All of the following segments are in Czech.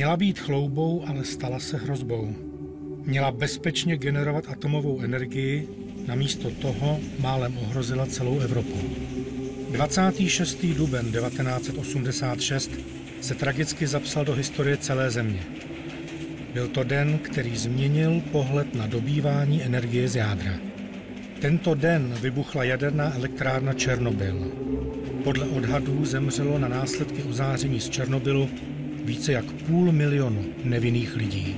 Měla být chloubou, ale stala se hrozbou. Měla bezpečně generovat atomovou energii, namísto toho málem ohrozila celou Evropu. 26. duben 1986 se tragicky zapsal do historie celé země. Byl to den, který změnil pohled na dobývání energie z jádra. Tento den vybuchla jaderná elektrárna Černobyl. Podle odhadů zemřelo na následky ozáření z Černobylu více jak 500 000 nevinných lidí.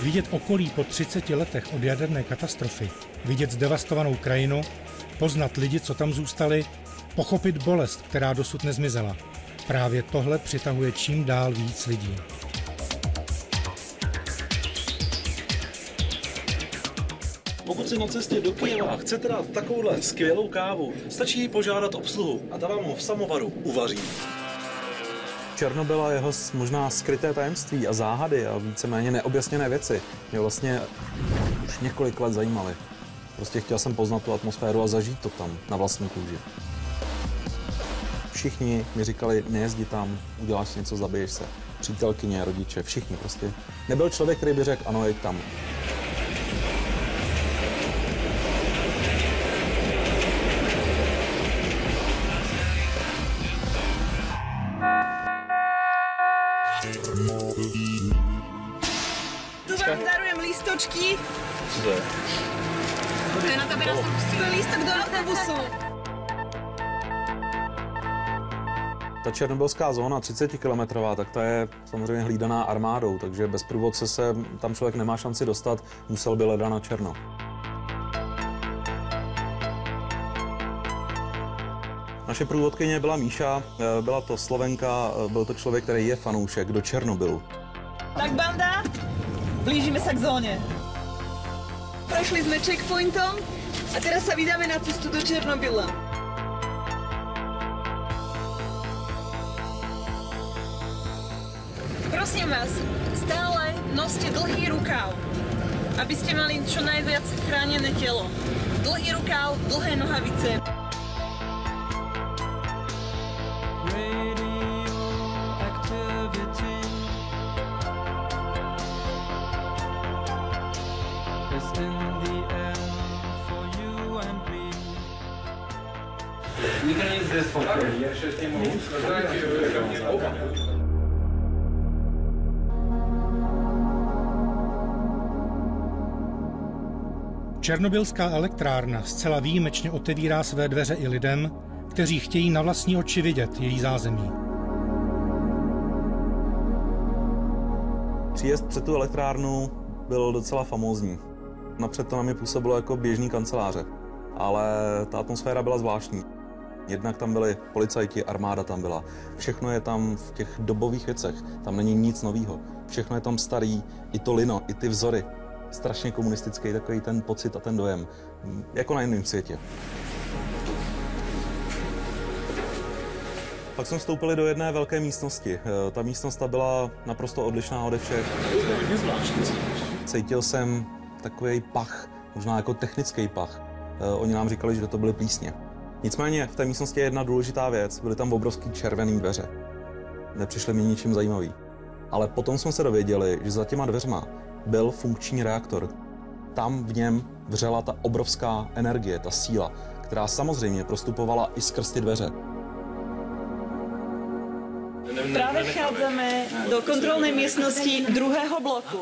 Vidět okolí po 30 letech od jaderné katastrofy, vidět zdevastovanou krajinu, poznat lidi, co tam zůstali, pochopit bolest, která dosud nezmizela. Právě tohle přitahuje čím dál víc lidí. Pokud si na cestě do Kyjeva chcete dát takovouhle skvělou kávu, stačí požádat obsluhu a ta vám ho v samovaru uvaří. Černobyl a jeho možná skryté tajemství a záhady a víceméně neobjasněné věci mě vlastně už několik let zajímaly. Prostě chtěl jsem poznat tu atmosféru a zažít to tam na vlastní kůži. Všichni mi říkali, nejezdi tam, uděláš něco, zabiješ se. Přítelkyně, rodiče, všichni prostě. Nebyl člověk, který by řekl, ano, jeď tam. Tu vám darujem lístočky. Co to je? To je na tebe na sousti. To je lístok do autobusu. Ta černobylská zóna 30-kilometrová, tak ta je samozřejmě hlídaná armádou, takže bez průvodce se tam člověk nemá šanci dostat, musel by leda na černo. Naše průvodkyně byla Míša, byla to Slovenka, byl to člověk, který je fanoušek do Černobylu. Tak banda, blížíme se k zóně. Prošli jsme checkpointom a teraz sa vydáme na cestu do Černobyla. Prosím vás, stále noste dlhý rukáv, aby ste mali čo najviac chránené telo. Dlhý rukáv, dlhé nohavice. Černobylská elektrárna zcela výjimečně otevírá své dveře i lidem, kteří chtějí na vlastní oči vidět její zázemí. Příjezd před tu elektrárnu byl docela famózní. Napřed to na mě působilo jako běžný kanceláře, ale ta atmosféra byla zvláštní. Jednak tam byli policajti, armáda tam byla. Všechno je tam v těch dobových věcech, tam není nic novýho. Všechno je tam starý, i to lino, i ty vzory. Strašně komunistický takový ten pocit a ten dojem, jako na jiném světě. Pak jsme vstoupili do jedné velké místnosti. Ta místnost byla naprosto odlišná ode všech. Cítil jsem takový pach, možná jako technický pach. Oni nám říkali, že to byly plísně. Nicméně v té místnosti je jedna důležitá věc. Byly tam obrovský červený dveře. Nepřišly mi ničím zajímavý. Ale potom jsme se dověděli, že za těma dveřma byl funkční reaktor. Tam v něm vřela ta obrovská energie, ta síla, která samozřejmě prostupovala i skrz ty dveře. Práve vchádzame do kontrolnej miestnosti druhého bloku.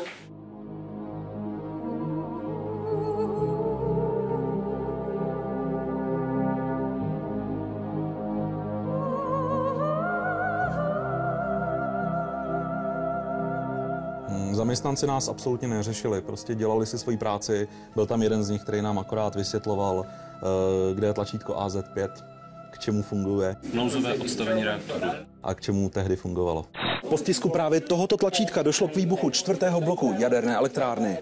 Zaměstnanci nás absolutně neřešili, prostě dělali si svoji práci. Byl tam jeden z nich, který nám akorát vysvětloval, kde je tlačítko AZ5, k čemu funguje. Nouzové odstavení reaktoru. A k čemu tehdy fungovalo. Po stisku právě tohoto tlačítka došlo k výbuchu 4. bloku jaderné elektrárny.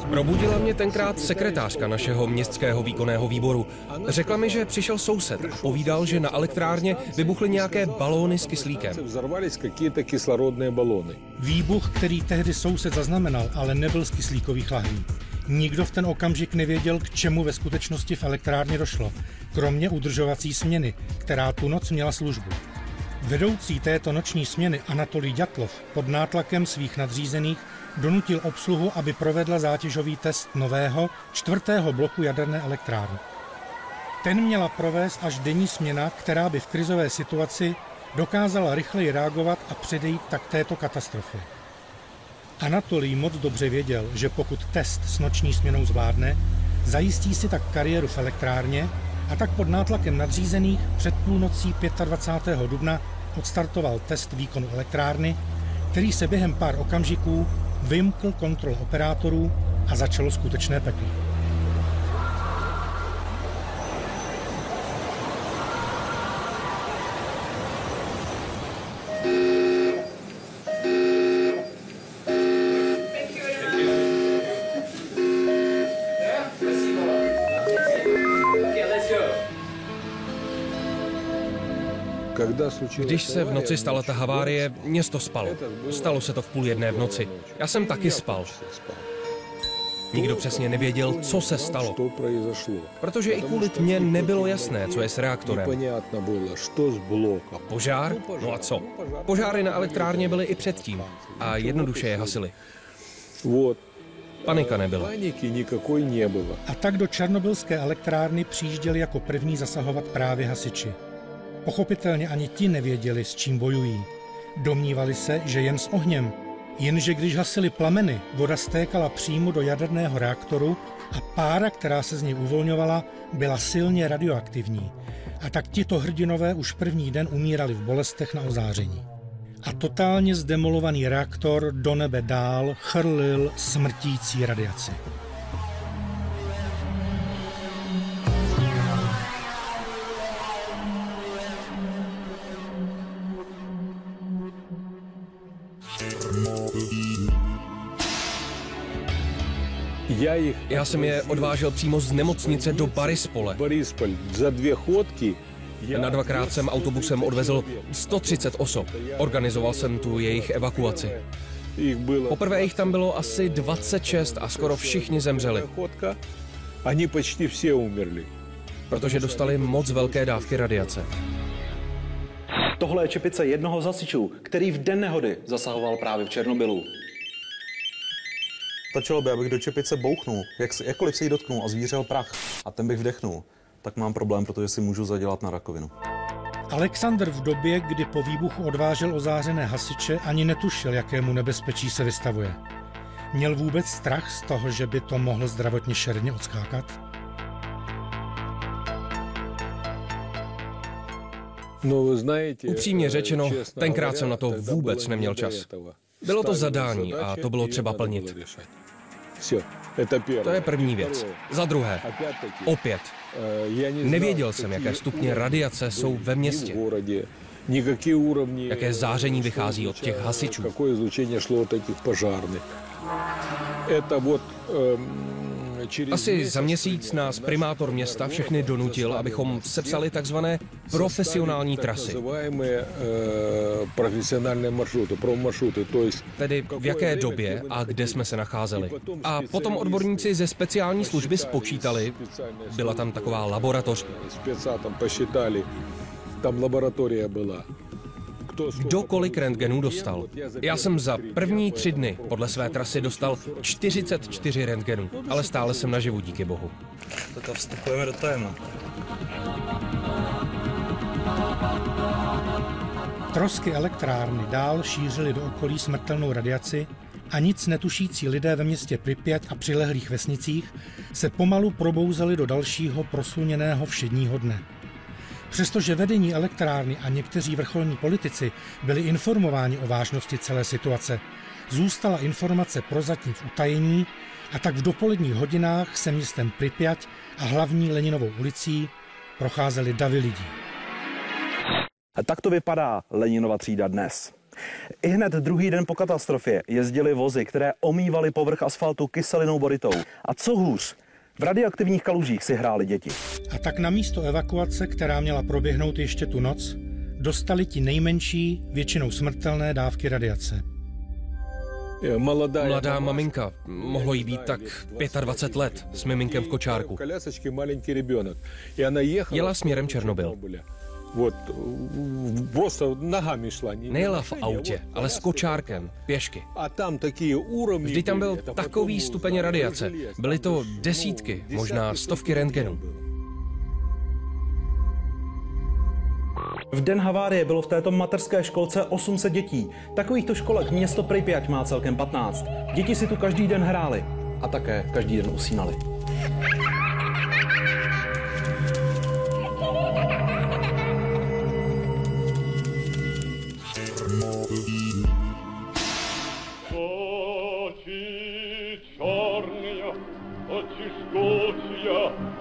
Probudila mě tenkrát sekretářka našeho městského výkonného výboru. Řekla mi, že přišel soused a povídal, že na elektrárně vybuchly nějaké balóny s kyslíkem. Výbuch, který tehdy soused zaznamenal, ale nebyl z kyslíkových lahví. Nikdo v ten okamžik nevěděl, k čemu ve skutečnosti v elektrárně došlo, kromě udržovací směny, která tu noc měla službu. Vedoucí této noční směny Anatolij Ďatlov pod nátlakem svých nadřízených donutil obsluhu, aby provedla zátěžový test nového 4. bloku jaderné elektrárny. Ten měla provést až denní směna, která by v krizové situaci dokázala rychleji reagovat a předejít tak této katastrofě. Anatolij moc dobře věděl, že pokud test s noční směnou zvládne, zajistí si tak kariéru v elektrárně a tak pod nátlakem nadřízených před půlnocí 25. dubna odstartoval test výkonu elektrárny, který se během pár okamžiků vymkl kontrol operátorů a začalo skutečné peklo. Když se v noci stala ta havárie, město spalo. Stalo se to v 12:30 v noci. Já jsem taky spal. Nikdo přesně nevěděl, co se stalo. Protože i kvůli tmě nebylo jasné, co je s reaktorem. Požár? No a co? Požáry na elektrárně byly i předtím. A jednoduše je hasili. Panika nebyla. A tak do černobylské elektrárny přijížděli jako první zasahovat právě hasiči. Pochopitelně ani ti nevěděli, s čím bojují. Domnívali se, že jen s ohněm. Jenže když hasili plameny, voda stékala přímo do jaderného reaktoru a pára, která se z něj uvolňovala, byla silně radioaktivní. A tak tito hrdinové už první den umírali v bolestech na ozáření. A totálně zdemolovaný reaktor do nebe dál chrlil smrtící radiaci. Já jsem je odvážel přímo z nemocnice do Borispole. Na 2krát jsem autobusem odvezl 130 osob. Organizoval jsem tu jejich evakuaci. Poprvé jich tam bylo asi 26 a skoro všichni zemřeli. Protože dostali moc velké dávky radiace. Tohle je čepice jednoho z hasičů, který v den nehody zasahoval právě v Černobylu. Stačilo by, abych do čepice bouchnul, jakkoliv se jí dotknul a zvířel prach a ten bych vdechnul, tak mám problém, protože si můžu zadělat na rakovinu. Alexandr v době, kdy po výbuchu odvážel ozářené hasiče, ani netušil, jakému nebezpečí se vystavuje. Měl vůbec strach z toho, že by to mohlo zdravotně šeredně odskákat? Upřímně řečeno, tenkrát jsem na to vůbec neměl čas. Bylo to zadání a to bylo třeba plnit. To je první věc. Za druhé, opět, nevěděl jsem, jaké stupně radiace jsou ve městě. Jaké záření vychází od těch hasičů. Asi za měsíc nás primátor města všechny donutil, abychom sepsali takzvané profesionální trasy. Tedy v jaké době a kde jsme se nacházeli. A potom odborníci ze speciální služby spočítali, byla tam taková laboratoř, kdo kolik rentgenů dostal. Já jsem za první 3 dny podle své trasy dostal 44 rentgenů, ale stále jsem naživu, díky bohu. Tak vstupujeme do tému. Trosky elektrárny dál šířily do okolí smrtelnou radiaci a nic netušící lidé ve městě Pripjať a přilehlých vesnicích se pomalu probouzeli do dalšího prosluněného všedního dne. Přestože vedení elektrárny a někteří vrcholní politici byli informováni o vážnosti celé situace, zůstala informace prozatím v utajení a tak v dopoledních hodinách se městem Pripjať a hlavní Leninovou ulicí procházely davy lidí. Tak to vypadá Leninova třída dnes. Ihned druhý den po katastrofě jezdily vozy, které omývaly povrch asfaltu kyselinou boritou. A co hůř, v radioaktivních kalužích si hráli děti. A tak na místo evakuace, která měla proběhnout ještě tu noc, dostali ti nejmenší, většinou smrtelné dávky radiace. Mladá maminka, mohlo jí být tak 25 let, s miminkem v kočárku. Jela směrem Černobyl. Nejela v autě, ale s kočárkem, pěšky. Vždy tam byl takový stupeň radiace. Byly to desítky, možná stovky rentgenů. V den havárie bylo v této mateřské školce 800 dětí. Takovýchto školek město Pripjať má celkem 15. Děti si tu každý den hrály a také každý den usínali.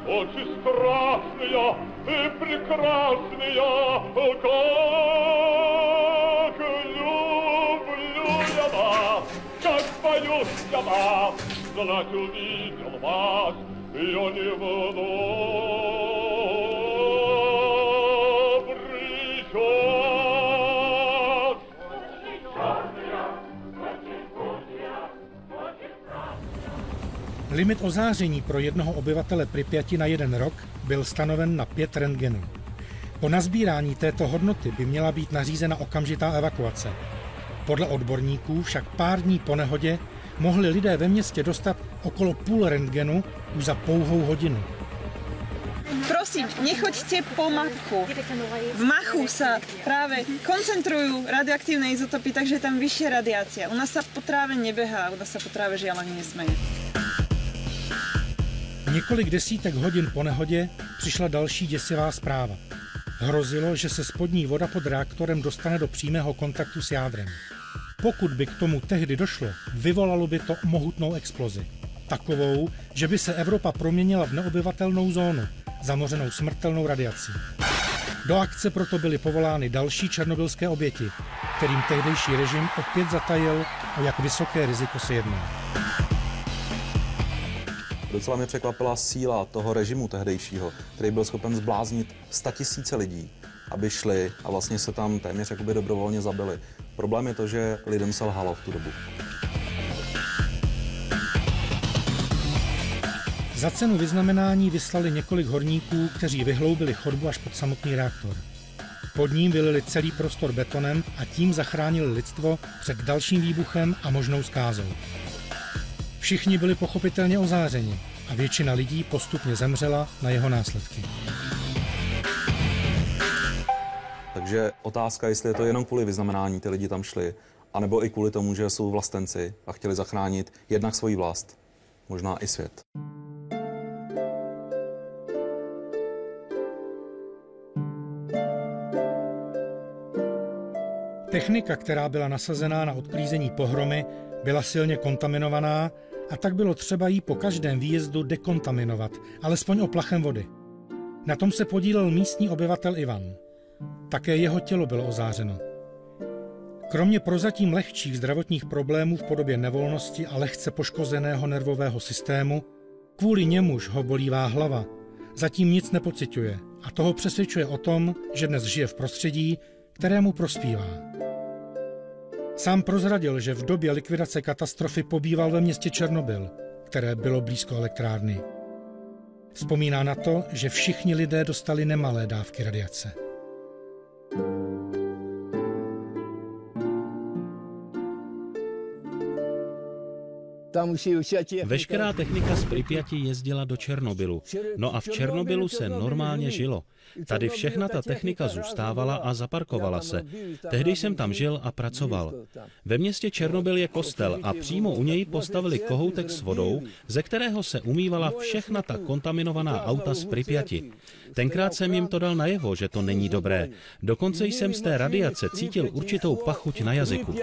Очи страшные и прекрасные, как люблю я вас, как боюсь я вас, знать увидел вас, я не добрый час. Limit ozáření pro jednoho obyvatele Pripjati na 1 rok byl stanoven na 5 rentgenů. Po nazbírání této hodnoty by měla být nařízena okamžitá evakuace. Podle odborníků však pár dní po nehodě mohli lidé ve městě dostat okolo půl rentgenu už za pouhou hodinu. Prosím, nechoďte po machu. V machu sa práve koncentrujú radioaktívne izotopy, takže je tam vyššia radiácia. U nás sa po tráve nebehá, u nás sa po tráve žiaľ ani nesmeje. Několik desítek hodin po nehodě přišla další děsivá zpráva. Hrozilo, že se spodní voda pod reaktorem dostane do přímého kontaktu s jádrem. Pokud by k tomu tehdy došlo, vyvolalo by to mohutnou explozi. Takovou, že by se Evropa proměnila v neobyvatelnou zónu, zamořenou smrtelnou radiací. Do akce proto byly povolány další černobylské oběti, kterým tehdejší režim opět zatajil, o jak vysoké riziko se jedná. Docela mě překvapila síla toho režimu tehdejšího, který byl schopen zbláznit 100 000 lidí, aby šli a vlastně se tam téměř jakoby dobrovolně zabili. Problém je to, že lidem se lhalo v tu dobu. Za cenu vyznamenání vyslali několik horníků, kteří vyhloubili chodbu až pod samotný reaktor. Pod ním vylili celý prostor betonem a tím zachránili lidstvo před dalším výbuchem a možnou zkázou. Všichni byli pochopitelně ozářeni a většina lidí postupně zemřela na jeho následky. Takže otázka, jestli je to jenom kvůli vyznamenání, ty lidi tam šli, anebo i kvůli tomu, že jsou vlastenci a chtěli zachránit jednak svoji vlast, možná i svět. Technika, která byla nasazená na odklízení pohromy, byla silně kontaminovaná a tak bylo třeba ji po každém výjezdu dekontaminovat, alespoň oplachem vody. Na tom se podílel místní obyvatel Ivan. Také jeho tělo bylo ozářeno. Kromě prozatím lehčích zdravotních problémů v podobě nevolnosti a lehce poškozeného nervového systému, kvůli němuž ho bolívá hlava, zatím nic nepociťuje a toho přesvědčuje o tom, že dnes žije v prostředí, kterému prospívá. Sám prozradil, že v době likvidace katastrofy pobýval ve městě Černobyl, které bylo blízko elektrárny. Vzpomíná na to, že všichni lidé dostali nemalé dávky radiace. Veškerá technika z Pripjati jezdila do Černobylu. No a v Černobylu se normálně žilo. Tady všechna ta technika zůstávala a zaparkovala se. Tehdy jsem tam žil a pracoval. Ve městě Černobyl je kostel a přímo u něj postavili kohoutek s vodou, ze kterého se umývala všechna ta kontaminovaná auta z Pripjati. Tenkrát jsem jim to dal najevo, že to není dobré. Dokonce jsem z té radiace cítil určitou pachuť na jazyku.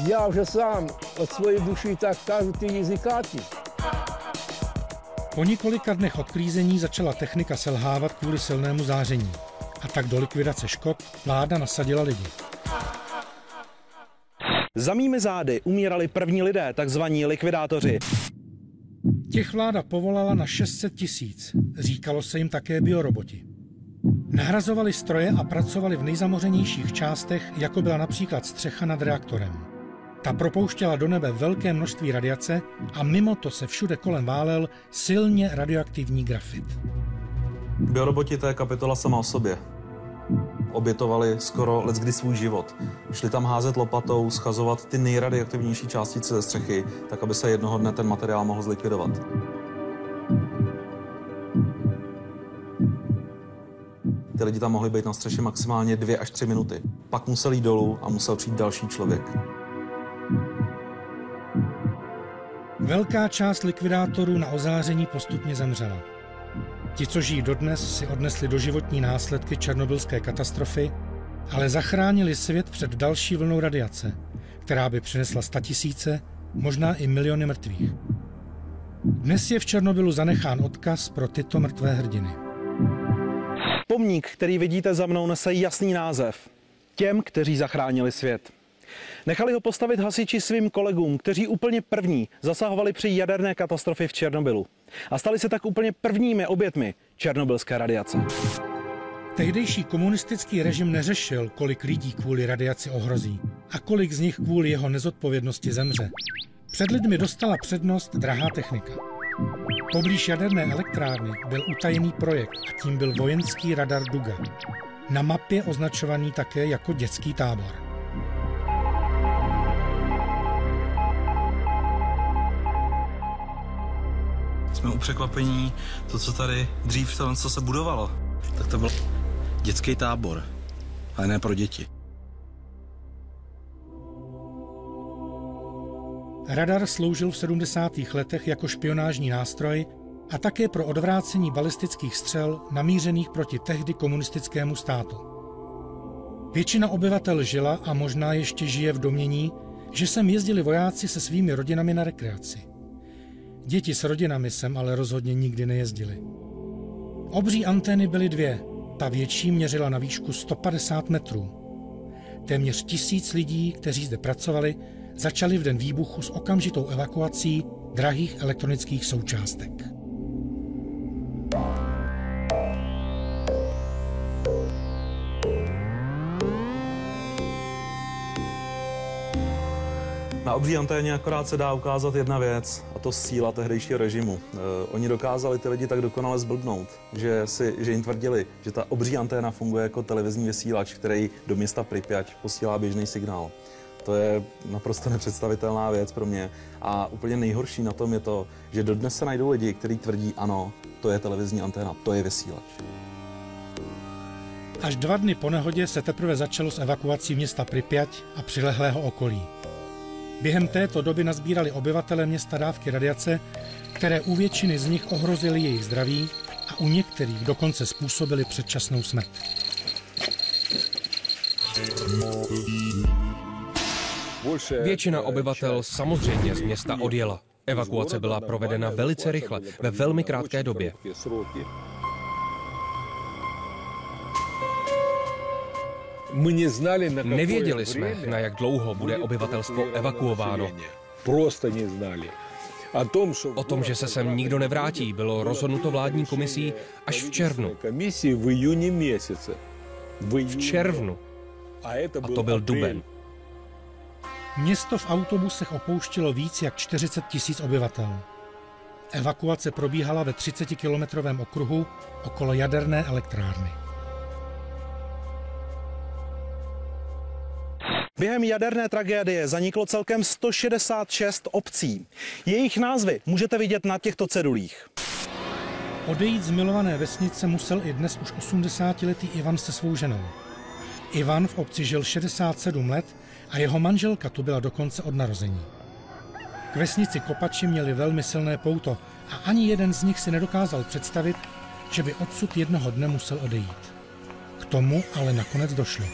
Já už sám od své duši tak kažu ty jazykáti. Po několika dnech odklízení začala technika selhávat kvůli silnému záření. A tak do likvidace škod vláda nasadila lidi. Za mými zády umírali první lidé, takzvaní likvidátoři. Těch vláda povolala na 600 000. Říkalo se jim také bioroboti. Nahrazovali stroje a pracovali v nejzamořenějších částech, jako byla například střecha nad reaktorem. Ta propouštěla do nebe velké množství radiace a mimo to se všude kolem válel silně radioaktivní grafit. Bioroboti, to je kapitola sama o sobě. Obětovali skoro leckdy svůj život. Šli tam házet lopatou, schazovat ty nejradioaktivnější částice ze střechy, tak aby se jednoho dne ten materiál mohl zlikvidovat. Ty lidi tam mohli být na střeše maximálně 2 až 3 minuty. Pak musel jít dolů a musel přijít další člověk. Velká část likvidátorů na ozáření postupně zemřela. Ti, co žijí dodnes, si odnesli doživotní následky černobylské katastrofy, ale zachránili svět před další vlnou radiace, která by přinesla 100 000, možná i miliony mrtvých. Dnes je v Černobylu zanechán odkaz pro tyto mrtvé hrdiny. Pomník, který vidíte za mnou, nese jasný název. Těm, kteří zachránili svět. Nechali ho postavit hasiči svým kolegům, kteří úplně první zasahovali při jaderné katastrofě v Černobylu. A stali se tak úplně prvními obětmi černobylské radiace. Tehdejší komunistický režim neřešil, kolik lidí kvůli radiaci ohrozí a kolik z nich kvůli jeho nezodpovědnosti zemře. Před lidmi dostala přednost drahá technika. Poblíž jaderné elektrárny byl utajený projekt a tím byl vojenský radar Duga. Na mapě označovaný také jako dětský tábor. Jsme u překvapení, to, co tady dřív co se budovalo, tak to byl dětský tábor, ale ne pro děti. Radar sloužil v 70. letech jako špionážní nástroj a také pro odvrácení balistických střel namířených proti tehdy komunistickému státu. Většina obyvatel žila a možná ještě žije v domnění, že sem jezdili vojáci se svými rodinami na rekreaci. Děti s rodinami sem ale rozhodně nikdy nejezdili. Obří antény byly 2, ta větší měřila na výšku 150 metrů. Téměř 1000 lidí, kteří zde pracovali, začali v den výbuchu s okamžitou evakuací drahých elektronických součástek. Na obří anténě akorát se dá ukázat jedna věc, a to síla tehdejšího režimu. Oni dokázali ty lidi tak dokonale zblbnout, že jim tvrdili, že ta obří anténa funguje jako televizní vysílač, který do města Pripyať posílá běžný signál. To je naprosto nepředstavitelná věc pro mě. A úplně nejhorší na tom je to, že dodnes se najdou lidi, kteří tvrdí, ano, to je televizní anténa, to je vysílač. Až 2 dny po nehodě se teprve začalo s evakuací města Pripyať a přilehlého okolí. Během této doby nazbírali obyvatelé města dávky radiace, které u většiny z nich ohrozily jejich zdraví a u některých dokonce způsobily předčasnou smrt. Většina obyvatel samozřejmě z města odjela. Evakuace byla provedena velice rychle, ve velmi krátké době. Nevěděli jsme, na jak dlouho bude obyvatelstvo evakuováno. O tom, že se sem nikdo nevrátí, bylo rozhodnuto vládní komisí až v červnu. V červnu. A to byl duben. Město v autobusech opouštilo víc jak 40 000 obyvatel. Evakuace probíhala ve 30-kilometrovém okruhu okolo jaderné elektrárny. Během jaderné tragédie zaniklo celkem 166 obcí. Jejich názvy můžete vidět na těchto cedulích. Odejít z milované vesnice musel i dnes už 80letý Ivan se svou ženou. Ivan v obci žil 67 let a jeho manželka tu byla dokonce od narození. K vesnici Kopači měli velmi silné pouto a ani jeden z nich si nedokázal představit, že by odsud jednoho dne musel odejít. K tomu ale nakonec došlo.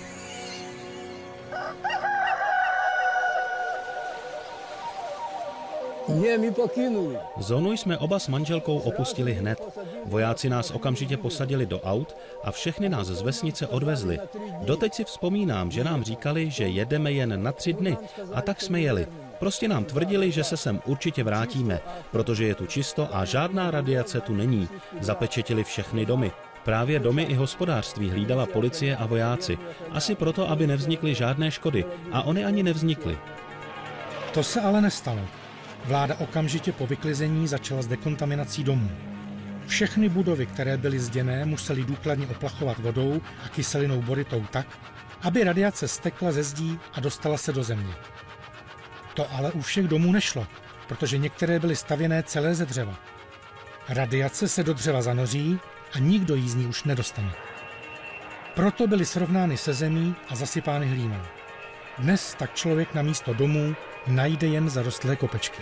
Mě mi pokynuli. Zónu jsme oba s manželkou opustili hned. Vojáci nás okamžitě posadili do aut a všechny nás z vesnice odvezli. Doteď si vzpomínám, že nám říkali, že jedeme jen na 3 dny a tak jsme jeli. Prostě nám tvrdili, že se sem určitě vrátíme, protože je tu čisto a žádná radiace tu není. Zapečetili všechny domy. Právě domy i hospodářství hlídala policie a vojáci. Asi proto, aby nevznikly žádné škody. A ony ani nevznikly. To se ale nestalo. Vláda okamžitě po vyklizení začala s dekontaminací domů. Všechny budovy, které byly zděné, musely důkladně oplachovat vodou a kyselinou boritou tak, aby radiace stekla ze zdí a dostala se do země. To ale u všech domů nešlo, protože některé byly stavěné celé ze dřeva. Radiace se do dřeva zanoří a nikdo jí z ní už nedostane. Proto byly srovnány se zemí a zasypány hlínou. Dnes tak člověk na místo domů najde jen zarostlé kopečky.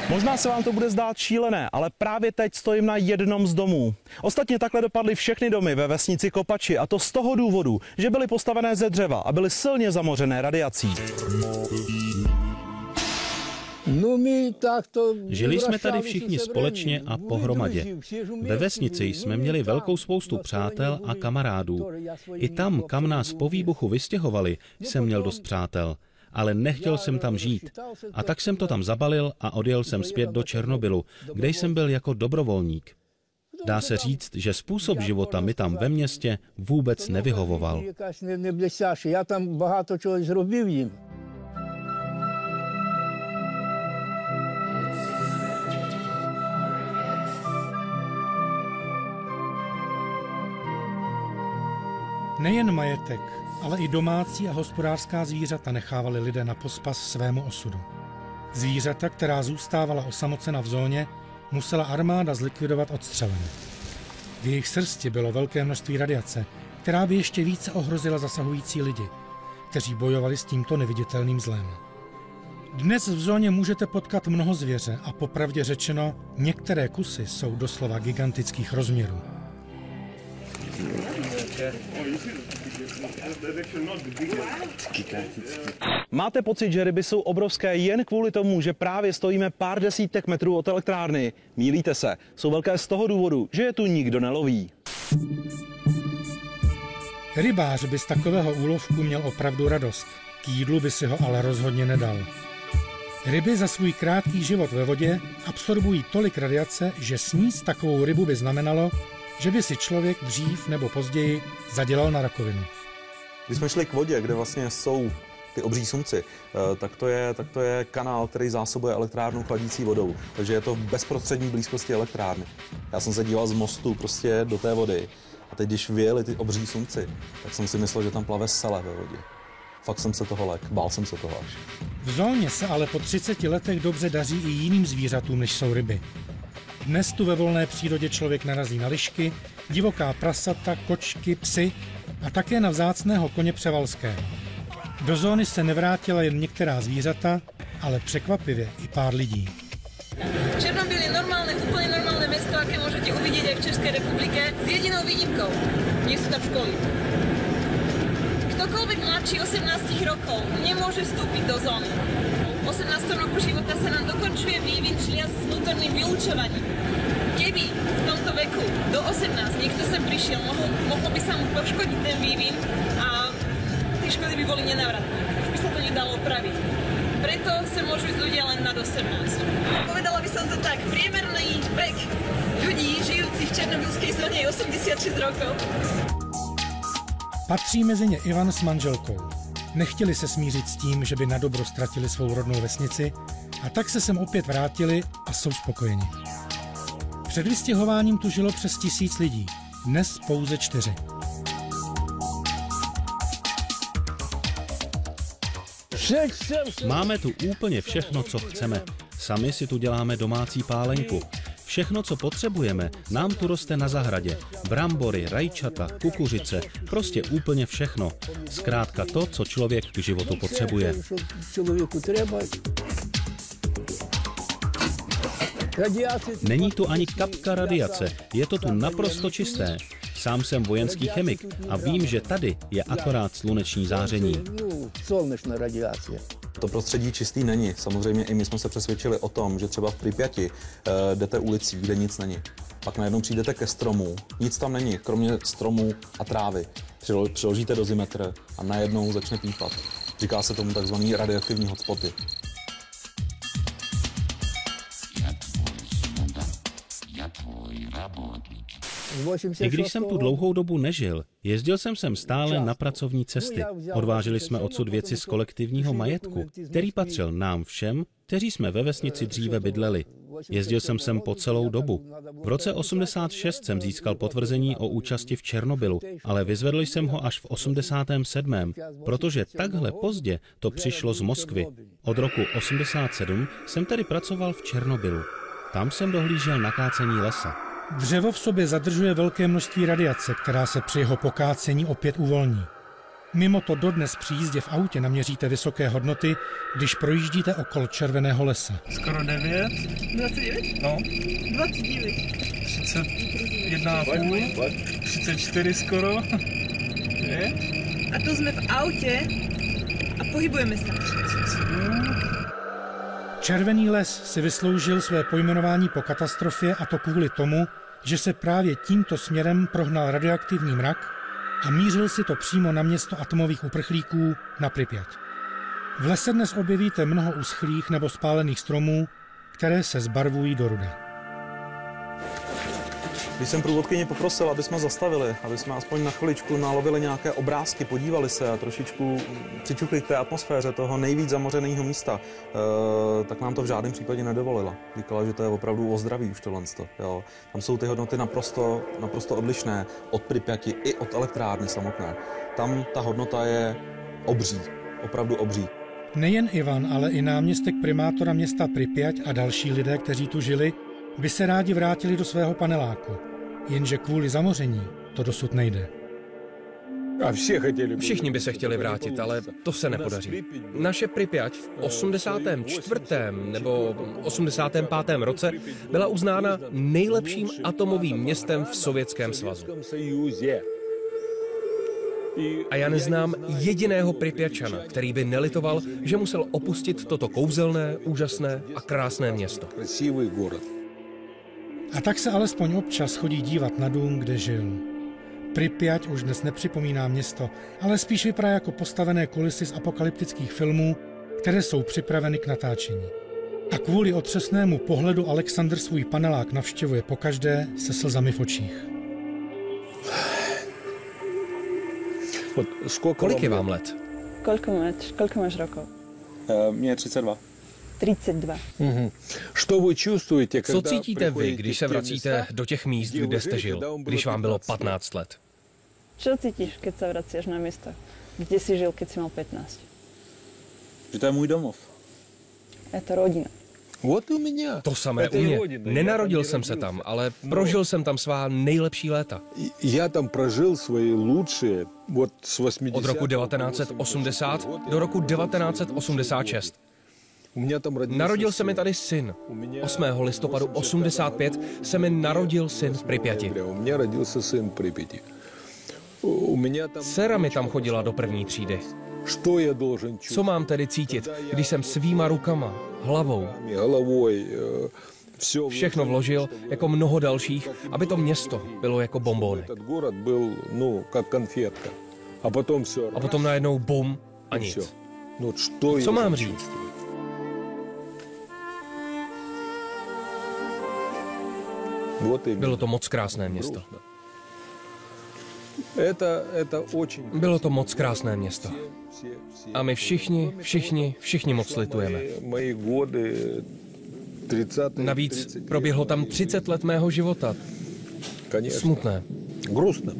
Možná se vám to bude zdát šílené, ale právě teď stojím na jednom z domů. Ostatně takhle dopadly všechny domy ve vesnici Kopači, a to z toho důvodu, že byly postavené ze dřeva a byly silně zamořené radiací. Žili jsme tady všichni společně a pohromadě. Ve vesnici jsme měli velkou spoustu přátel a kamarádů. I tam, kam nás po výbuchu vystěhovali, jsem měl dost přátel. Ale nechtěl jsem tam žít. A tak jsem to tam zabalil a odjel jsem zpět do Černobylu, kde jsem byl jako dobrovolník. Dá se říct, že způsob života mi tam ve městě vůbec nevyhovoval. Já tam багато чого зробив їм. Nejen majetek, ale i domácí a hospodářská zvířata nechávali lidé na pospas svému osudu. Zvířata, která zůstávala osamocena v zóně, musela armáda zlikvidovat odstřelem. V jejich srsti bylo velké množství radiace, která by ještě více ohrozila zasahující lidi, kteří bojovali s tímto neviditelným zlem. Dnes v zóně můžete potkat mnoho zvěře a popravdě řečeno, některé kusy jsou doslova gigantických rozměrů. Máte pocit, že ryby jsou obrovské jen kvůli tomu, že právě stojíme pár desítek metrů od elektrárny? Mýlíte se. Jsou velké z toho důvodu, že je tu nikdo neloví. Rybář by z takového úlovku měl opravdu radost. K jídlu by si ho ale rozhodně nedal. Ryby za svůj krátký život ve vodě absorbují tolik radiace, že sníst takovou rybu by znamenalo, že by si člověk dřív nebo později zadělal na rakovinu. Když jsme šli k vodě, kde vlastně jsou ty obří sumci, tak to je kanál, který zásobuje elektrárnu chladící vodou. Takže je to v bezprostřední blízkosti elektrárny. Já jsem se díval z mostu prostě do té vody a teď, když vyjeli ty obří sumci, tak jsem si myslel, že tam plave sele ve vodě. Fakt jsem se toho lek, bál jsem se toho až. V zóně se ale po 30 letech dobře daří i jiným zvířatům, než jsou ryby. Dnes tu ve volné přírodě člověk narazí na lišky, divoká prasata, kočky, psy a také na vzácného koně převalského. Do zóny se nevrátila jen některá zvířata, ale překvapivě i pár lidí. Černobyl je úplně normálne mesto, aké môžete uvidieť aj v Českej republike, s jedinou výnimkou. Nie sú tam školy. Ktokoľvek mladší 18 rokov nemôže vstúpiť do zóny. V 18. roku života sa nám dokončuje vývin šliac s vnútorným vylúčovaním. Keby v tomto veku do 18 niekto sem prišiel, mohlo by sa mu poškodiť ten vývin a tie škody by boli nenávratné. Už by sa to nedalo opraviť. Preto sa môžu ísť ľudia len nad 18. Povedala by som to tak, priemerný vek ľudí žijúcich v černobylskej zóne je 86 rokov. Patří mezi ně Ivan s manželkou. Nechtěli se smířit s tím, že by na dobro ztratili svou rodnou vesnici, a tak se sem opět vrátili a jsou spokojeni. Před vystěhováním tu žilo přes 1000 lidí, dnes pouze 4. Máme tu úplně všechno, co chceme. Sami si tu děláme domácí pálenku. Všechno, co potřebujeme, nám tu roste na zahradě. Brambory, rajčata, kukuřice, prostě úplně všechno. Zkrátka to, co člověk k životu potřebuje. Není tu ani kapka radiace, je to tu naprosto čisté. Sám jsem vojenský chemik a vím, že tady je akorát sluneční záření. To prostředí čistý není. Samozřejmě i my jsme se přesvědčili o tom, že třeba v Pripyati jdete ulicí, kde nic není. Pak najednou přijdete ke stromu, nic tam není, kromě stromů a trávy. Přiložíte dozimetr a najednou začne pípat. Říká se tomu takzvaný radioaktivní hotspoty. I když jsem tu dlouhou dobu nežil, jezdil jsem sem stále na pracovní cesty. Odváželi jsme odsud věci z kolektivního majetku, který patřil nám všem, kteří jsme ve vesnici dříve bydleli. Jezdil jsem sem po celou dobu. V roce 86 jsem získal potvrzení o účasti v Černobylu, ale vyzvedl jsem ho až v 87., protože takhle pozdě to přišlo z Moskvy. Od roku 87 jsem tedy pracoval v Černobylu. Tam jsem dohlížel na kácení lesa. Dřevo v sobě zadržuje velké množství radiace, která se při jeho pokácení opět uvolní. Mimo to dodnes při jízdě v autě naměříte vysoké hodnoty, když projíždíte okolo červeného lesa. Skoro 9. 29? No. 29. 31,5. 34 skoro. Je? A tu jsme v autě a pohybujeme se. Červený les si vysloužil své pojmenování po katastrofě, a to kvůli tomu, že se právě tímto směrem prohnal radioaktivní mrak a mířil si to přímo na město atomových uprchlíků na Pripyat. V lese dnes objevíte mnoho uschlých nebo spálených stromů, které se zbarvují do ruda. Když jsem průvodkyni poprosil, aby jsme zastavili, aby jsme aspoň na chviličku nalovili nějaké obrázky, podívali se a trošičku přičukli k té atmosféře toho nejvíc zamořeného místa, tak nám to v žádném případě nedovolila. Říkala, že to je opravdu o zdraví už tohle. Jo. Tam jsou ty hodnoty naprosto odlišné od Pripyati i od elektrárny samotné. Tam ta hodnota je obří, opravdu obří. Nejen Ivan, ale i náměstek primátora města Pripyat a další lidé, kteří tu žili, by se rádi vrátili do svého paneláku, jenže kvůli zamoření to dosud nejde. Všichni by se chtěli vrátit, ale to se nepodaří. Naše Pripyat v 84. nebo 85. roce byla uznána nejlepším atomovým městem v Sovětském svazu. A já neznám jediného Pripyatčana, který by nelitoval, že musel opustit toto kouzelné, úžasné a krásné město. A tak se alespoň občas chodí dívat na dům, kde žil. Pripyat už dnes nepřipomíná město, ale spíš vypadá jako postavené kulisy z apokalyptických filmů, které jsou připraveny k natáčení. A kvůli otřesnému pohledu Alexandr svůj panelák navštěvuje pokaždé se slzami v očích. Kolik je vám let? Koľko máš rokov? Mně 32. 32. Co cítíte vy, když se vracíte do těch míst, kde jste žil, když vám bylo 15 let? Čo cítíš, keď sa vraciaš na miesto, kde si žil, keď si mal 15? Že to je můj domov. Je to rodina. To samé u mě. Nenarodil jsem se tam, ale prožil jsem tam svá nejlepší léta. Já tam prožil svoje lepší od roku 1980 do roku 1986. Narodil se mi tady syn. 8. listopadu 85 se mi narodil syn v Pripyati. Dcera mi tam chodila do první třídy. Co mám tedy cítit, když jsem svýma rukama, hlavou, všechno vložil, jako mnoho dalších, aby to město bylo jako bonbóny. A potom najednou bum a nic. Co mám říct? Bylo to moc krásné město. Bylo to moc krásné město. A my všichni moc litujeme. Navíc proběhlo tam 30 let mého života. Smutné. Грустно.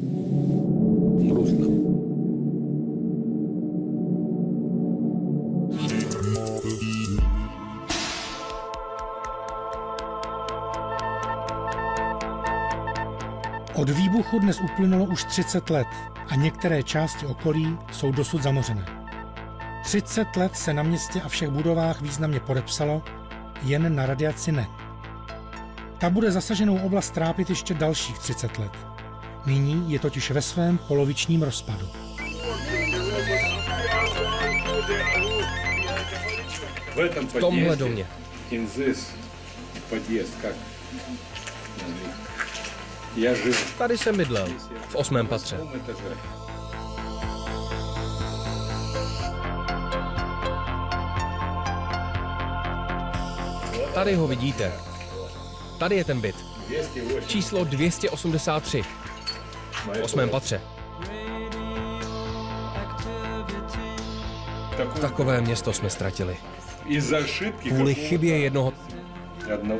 Od výbuchu dnes uplynulo už 30 let a některé části okolí jsou dosud zamořené. 30 let se na městě a všech budovách významně podepsalo, jen na radiaci ne. Ta bude zasaženou oblast trápit ještě dalších 30 let. Nyní je totiž ve svém polovičním rozpadu. V tomhle domě. Tady jsem bydlel, v 8. patře. Tady ho vidíte. Tady je ten byt. Číslo 283. V 8. patře. Takové město jsme ztratili. Kvůli chybě jednoho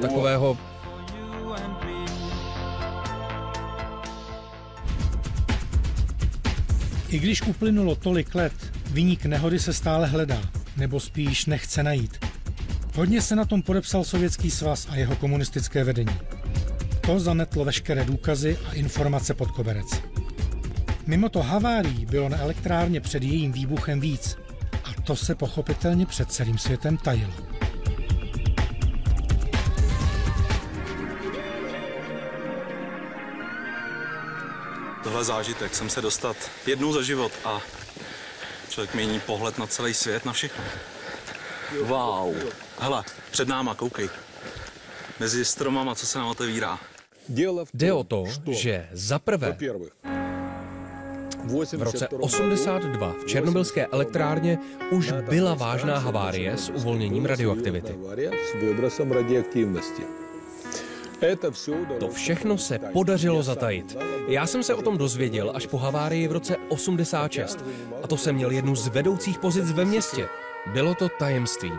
takového... I když uplynulo tolik let, viník nehody se stále hledá, nebo spíš nechce najít. Hodně se na tom podepsal Sovětský svaz a jeho komunistické vedení. To zametlo veškeré důkazy a informace pod koberec. Mimo to havárií bylo na elektrárně před jejím výbuchem víc. A to se pochopitelně před celým světem tajilo. Tohle zážitek, jsem se dostat jednou za život a člověk mění pohled na celý svět, na všechno. Wow. Hele, před náma, koukej. Mezi stromama, co se nám otevírá. Jde o to, že za prvé v roce 82 v černobylské elektrárně už byla vážná havárie s uvolněním radioaktivity. To všechno se podařilo zatajit. Já jsem se o tom dozvěděl až po havárii v roce 86. A to jsem měl jednu z vedoucích pozic ve městě. Bylo to tajemství.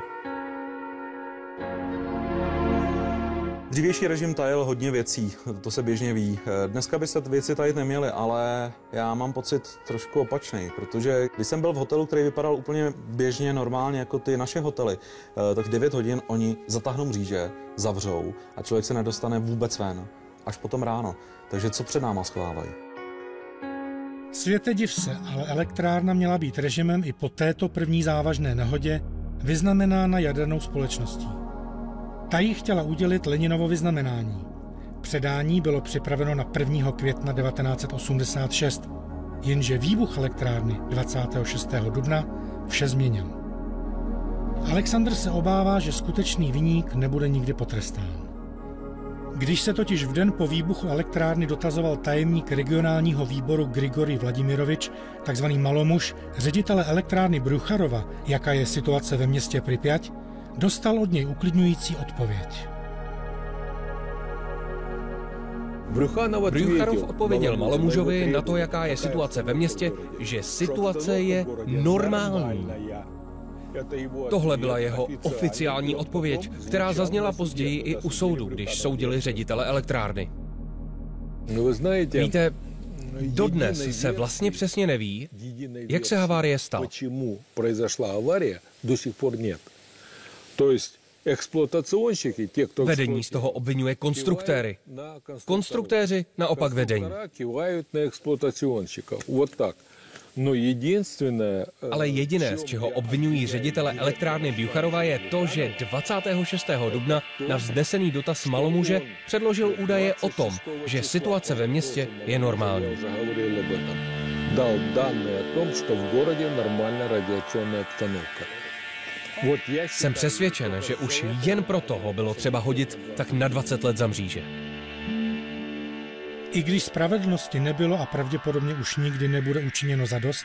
Dřívější režim tajil hodně věcí, to se běžně ví. Dneska by se věci tajit neměly, ale já mám pocit trošku opačný, protože když jsem byl v hotelu, který vypadal úplně běžně, normálně jako ty naše hotely, tak 9 hodin oni zatáhnou mříže, zavřou a člověk se nedostane vůbec ven, až potom ráno. Takže co před náma schovávají? Světe div se, ale elektrárna měla být režimem i po této první závažné nehodě vyznamenána jadernou společností. Ta jí chtěla udělit Leninovo vyznamenání. Předání bylo připraveno na 1. května 1986, jenže výbuch elektrárny 26. dubna vše změnil. Alexandr se obává, že skutečný viník nebude nikdy potrestán. Když se totiž v den po výbuchu elektrárny dotazoval tajemník regionálního výboru Grigorij Vladimirovič, takzvaný Malomuž, ředitele elektrárny Brucharova, jaká je situace ve městě Pripyať, dostal od něj uklidňující odpověď. Brucharov odpověděl Malomužovi na to, jaká je situace ve městě, že situace je normální. Tohle byla jeho oficiální odpověď, která zazněla později i u soudu, když soudili ředitele elektrárny. Víte, dodnes se vlastně přesně neví, jak se havárie stala. Vedení z toho obvinuje konstruktéry. Konstruktéři naopak vedení. Ale jediné, z čeho obvinují ředitele elektrárny Brucharova, je to, že 26. dubna na vznesený dotaz Malomuže předložil údaje o tom, že situace ve městě je normální. Jsem přesvědčen, že už jen proto ho bylo třeba hodit tak na 20 let za mříže. I když spravedlnosti nebylo a pravděpodobně už nikdy nebude učiněno zadost,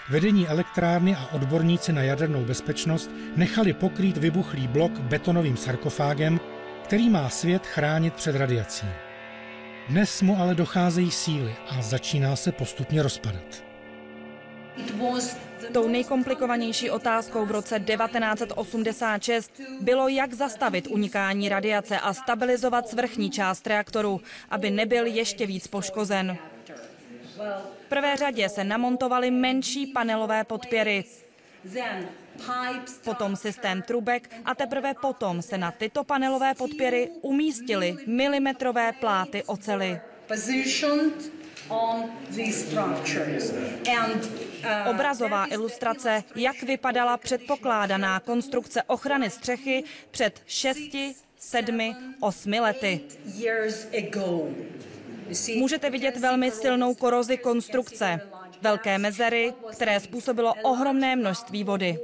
vedení elektrárny a odborníci na jadernou bezpečnost nechali pokrýt vybuchlý blok betonovým sarkofágem, který má svět chránit před radiací. Dnes mu ale docházejí síly a začíná se postupně rozpadat. Tou nejkomplikovanější otázkou v roce 1986 bylo, jak zastavit unikání radiace a stabilizovat svrchní část reaktoru, aby nebyl ještě víc poškozen. V prvé řadě se namontovaly menší panelové podpěry, potom systém trubek a teprve potom se na tyto panelové podpěry umístily milimetrové pláty oceli. Obrazová ilustrace, jak vypadala předpokládaná konstrukce ochrany střechy před 6, 7, 8 lety. Můžete vidět velmi silnou korozi konstrukce, velké mezery, které způsobilo ohromné množství vody.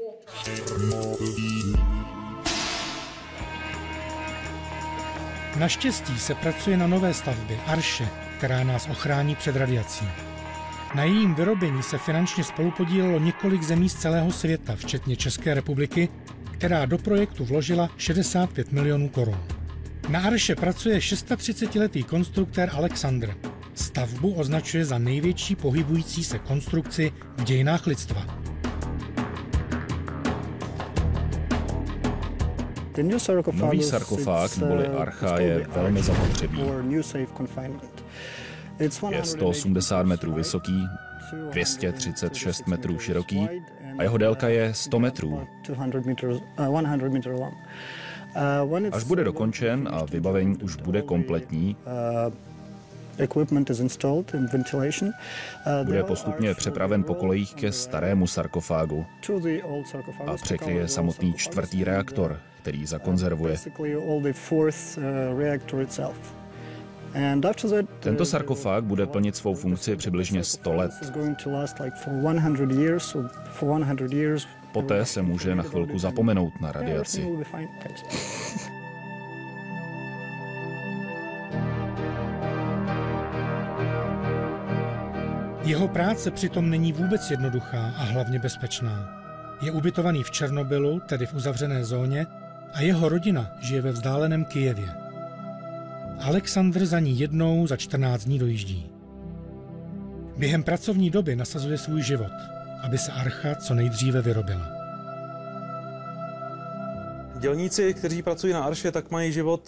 Naštěstí se pracuje na nové stavbě, Arše, která nás ochrání před radiací. Na jejím vyrobení se finančně spolupodílelo několik zemí z celého světa, včetně České republiky, která do projektu vložila 65 milionů korun. Na Arše pracuje 36letý konstruktér Alexandr. Stavbu označuje za největší pohybující se konstrukci v dějinách lidstva. Nový sarkofág neboli archa je velmi zapotřebí. Je 180 metrů vysoký, 236 metrů široký a jeho délka je 100 metrů. Až bude dokončen a vybavení už bude kompletní, bude postupně přepraven po kolejích ke starému sarkofágu a překryje samotný 4. reaktor, který zakonzervuje. Tento sarkofág bude plnit svou funkci přibližně 100 let. Poté se může na chvilku zapomenout na radiaci. Jeho práce přitom není vůbec jednoduchá a hlavně bezpečná. Je ubytovaný v Černobylu, tedy v uzavřené zóně, a jeho rodina žije ve vzdáleném Kyjevě. Alexandr za ní jednou za 14 dní dojíždí. Během pracovní doby nasazuje svůj život, aby se archa co nejdříve vyrobila. Dělníci, kteří pracují na Arše, tak mají život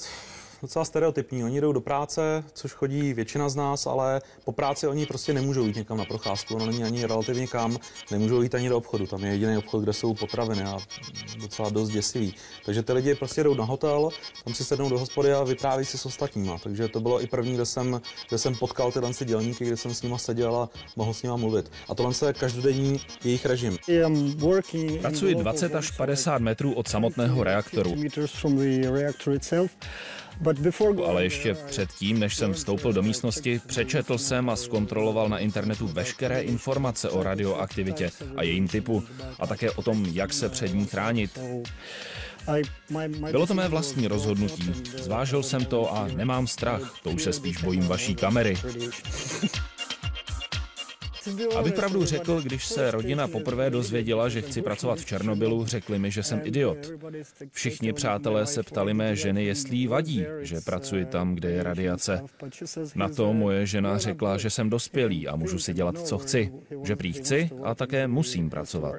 docela stereotypní. Oni jdou do práce, což chodí většina z nás, ale po práci oni prostě nemůžou jít někam na procházku. Ono není ani relativně kam, nemůžou jít ani do obchodu. Tam je jediný obchod, kde jsou potraviny a docela dost děsivý. Takže ty lidi prostě jdou na hotel, tam si sednou do hospody a vypráví si s ostatníma. Takže to bylo i první, kde jsem potkal tyhle dělníky, kde jsem s nima seděl a mohl s nima mluvit. A tohle je každodenní jejich režim. Pracuji 20 až 50 metrů od samotného reaktoru. Ale ještě předtím, než jsem vstoupil do místnosti, přečetl jsem a zkontroloval na internetu veškeré informace o radioaktivitě a jejím typu a také o tom, jak se před ní chránit. Bylo to mé vlastní rozhodnutí. Zvážil jsem to a nemám strach, to už se spíš bojím vaší kamery. Abych pravdu řekl, když se rodina poprvé dozvěděla, že chci pracovat v Černobylu, řekli mi, že jsem idiot. Všichni přátelé se ptali mé ženy, jestli jí vadí, že pracuji tam, kde je radiace. Na to moje žena řekla, že jsem dospělý a můžu si dělat, co chci. Že prý chci a také musím pracovat.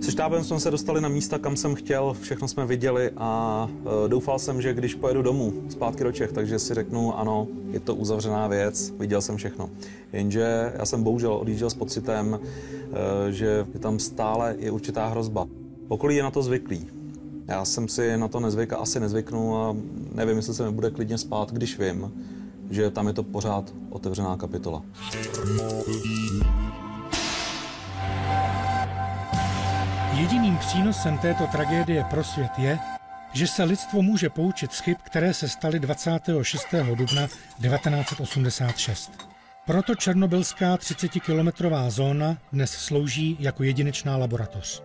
Se štábem jsme se dostali na místa, kam jsem chtěl, všechno jsme viděli a doufal jsem, že když pojedu domů, zpátky do Čech, takže si řeknu, ano, je to uzavřená věc, viděl jsem všechno. Jenže já jsem bohužel odjížděl s pocitem, že tam stále je určitá hrozba. Okolí je na to zvyklý. Já jsem si na to nezvyk a asi nezvyknu a nevím, jestli se mi bude klidně spát, když vím, že tam je to pořád otevřená kapitola. Jediným přínosem této tragédie pro svět je, že se lidstvo může poučit z chyb, které se staly 26. dubna 1986. Proto černobylská 30-kilometrová zóna dnes slouží jako jedinečná laboratoř.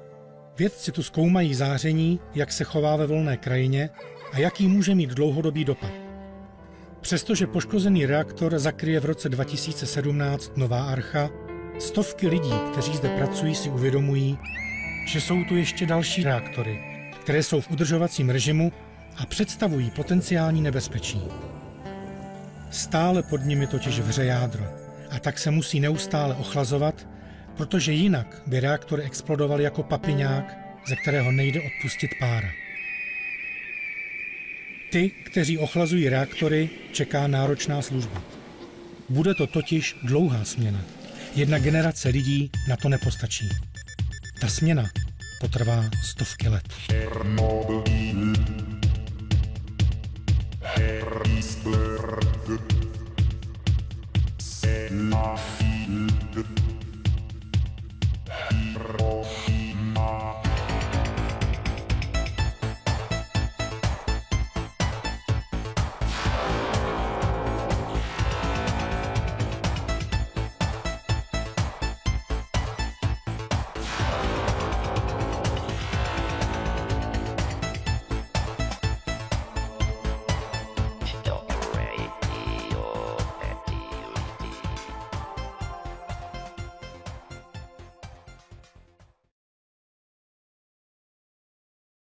Vědci tu zkoumají záření, jak se chová ve volné krajině a jaký může mít dlouhodobý dopad. Přestože poškozený reaktor zakryje v roce 2017 nová archa, stovky lidí, kteří zde pracují, si uvědomují, že jsou tu ještě další reaktory, které jsou v udržovacím režimu a představují potenciální nebezpečí. Stále pod nimi totiž vře jádro a tak se musí neustále ochlazovat, protože jinak by reaktor explodoval jako papiňák, ze kterého nejde odpustit pára. Ty, kteří ochlazují reaktory, čeká náročná služba. Bude to totiž dlouhá směna. Jedna generace lidí na to nepostačí. Ta směna potrvá stovky let.